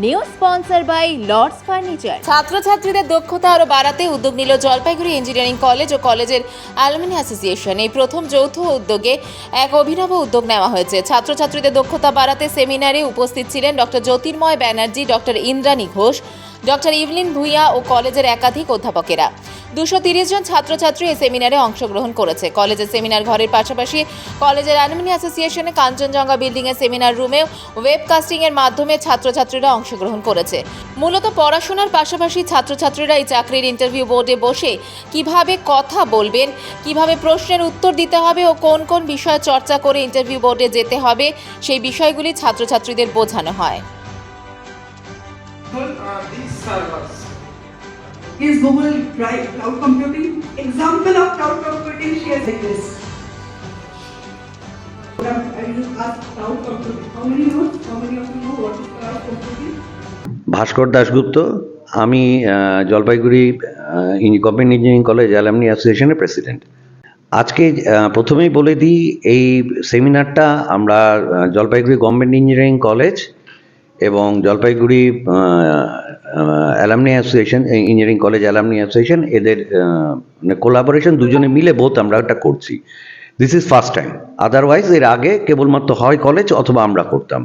New sponsor by Lords furniture. ছাত্রছাত্রীদের দক্ষতা আরও বাড়াতে উদ্যোগ নিল জলপাইগুড়ি ইঞ্জিনিয়ারিং কলেজ ও কলেজের অ্যালুমিনি অ্যাসোসিয়েশন। এই প্রথম যৌথ উদ্যোগে এক অভিনব উদ্যোগ নেওয়া হয়েছে। ছাত্রছাত্রীদের দক্ষতা বাড়াতে সেমিনারে উপস্থিত ছিলেন doctor Jyotirmoy Banerjee, doctor Indrani Ghosh, doctor Evelyn Bhuiyan ও কলেজের একাধিক অধ্যাপকেরা। 230 জন ছাত্রছাত্রী এই সেমিনারে অংশগ্রহণ করেছে। কলেজের সেমিনার ঘরের পাশাপাশি কলেজের অ্যালুমিনি অ্যাসোসিয়েশনে কাঞ্চনজঙ্ঘা বিল্ডিংয়ের সেমিনার রুমেও ওয়েবকাস্টিংয়ের মাধ্যমে ছাত্রছাত্রীরা অংশগ্রহণ করেছে। মূলত পড়াশোনার পাশাপাশি ছাত্রছাত্রীরা এই চাকরির ইন্টারভিউ বোর্ডে বসে কিভাবে কথা বলবেন, কিভাবে প্রশ্নের উত্তর দিতে হবে ও কোন কোন বিষয় চর্চা করে ইন্টারভিউ বোর্ডে যেতে হবে, সেই বিষয়গুলি ছাত্রছাত্রীদের বোঝানো হয়। These servers. Is Google Drive cloud computing? Example of cloud computing, share like this. I will ask cloud computing. How many of you know what is cloud computing? ভাস্কর দাশগুপ্ত, আমি Jalpaiguri government engineering college alumni অ্যাসোসিয়েশনের president. আজকে প্রথমেই বলে দিই, এই সেমিনারটা আমরা Jalpaiguri government engineering college এবং Jalpaiguri alumni association, engineering college alumni association, এদের কোলাবোরেশন, দুজনে মিলে বোথ আমরা এটা করছি। This is first time. Otherwise এর আগে কেবলমাত্র হয় কলেজ অথবা আমরা করতাম।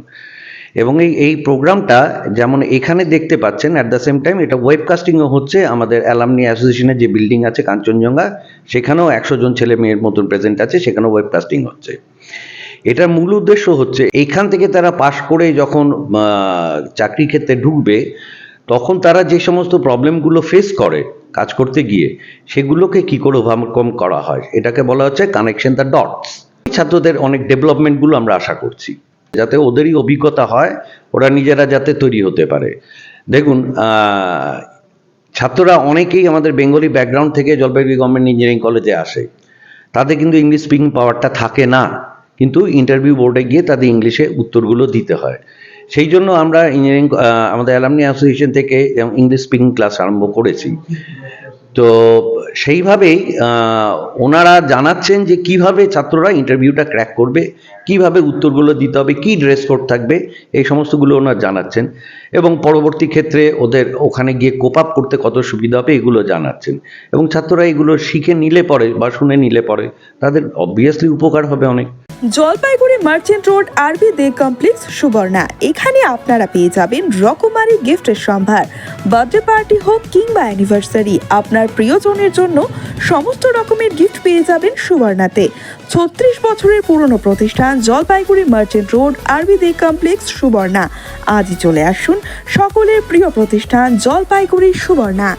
এবং এই প্রোগ্রামটা যেমন এখানে দেখতে পাচ্ছেন, অ্যাট দ্য সেম টাইম এটা ওয়েবকাস্টিংও হচ্ছে। আমাদের অ্যালুমিনি অ্যাসোসিয়েশনের যে বিল্ডিং আছে কাঞ্চনজঙ্ঘা, সেখানেও 100 জন ছেলে মেয়ের মতন প্রেজেন্ট আছে, সেখানেও ওয়েবকাস্টিং হচ্ছে। এটার মূল উদ্দেশ্য হচ্ছে এইখান থেকে তারা পাশ করে যখন চাকরি ক্ষেত্রে ঢুকবে, তখন তারা যে সমস্ত প্রবলেমগুলো ফেস করে কাজ করতে গিয়ে, সেগুলোকে কি করে ওভারকাম করা হয়, এটাকে বলা হচ্ছে কানেকশন দ্য ডটস। ছাত্রদের অনেক ডেভেলপমেন্টগুলো আমরা আশা করছি, যাতে ওদেরই অভিজ্ঞতা হয়, ওরা নিজেরা যাতে তৈরি হতে পারে। দেখুন, ছাত্ররা অনেকেই আমাদের বেঙ্গলি ব্যাকগ্রাউন্ড থেকে জলপাইগুড়ি গভর্নমেন্ট ইঞ্জিনিয়ারিং কলেজে আসে। তাদের কিন্তু ইংলিশ স্পিকিং পাওয়ারটা থাকে না, কিন্তু ইন্টারভিউ বোর্ডে গিয়ে তাদের ইংলিশে উত্তরগুলো দিতে হয়। সেই জন্য আমরা ইঞ্জিনিয়ারিং আমাদের অ্যালুমিনি অ্যাসোসিয়েশন থেকে ইংলিশ স্পিকিং ক্লাস আরম্ভ করেছি। তো সেইভাবেই ওনারা জানাচ্ছেন যে কিভাবে ছাত্ররা ইন্টারভিউটা ক্র্যাক করবে, কিভাবে উত্তরগুলো দিতে হবে, কি ড্রেস কোড থাকবে, এই সমস্তগুলো ওনারা জানাচ্ছেন। এবং পরবর্তী ক্ষেত্রে ওদের ওখানে গিয়ে কোপ আপ করতে কত সুবিধা হবে এগুলো জানাচ্ছেন। এবং ছাত্ররা এগুলো শিখে নিলে পরে বা শুনে নিলে পরে তাদের অবভিয়াসলি উপকার হবে অনেক। জলপাইগুড়ি মার্চেন্ট রোড আরবি দে কমপ্লেক্স সুবর্ণা, এখানে আপনারা পেয়ে যাবেন রকমারি গিফটের সম্ভার। বার্থডে পার্টি হোক কিংবা অ্যানিভার্সারি, আপনার প্রিয়জনের জন্য সমস্ত রকমের গিফট পেয়ে যাবেন সুবর্ণাতে। 36 বছরের পুরনো প্রতিষ্ঠান জলপাইগুড়ি মার্চেন্ট রোড আরবি দে কমপ্লেক্স সুবর্ণা। আজই চলে আসুন সকলের প্রিয় প্রতিষ্ঠান জলপাইগুড়ি সুবর্ণা।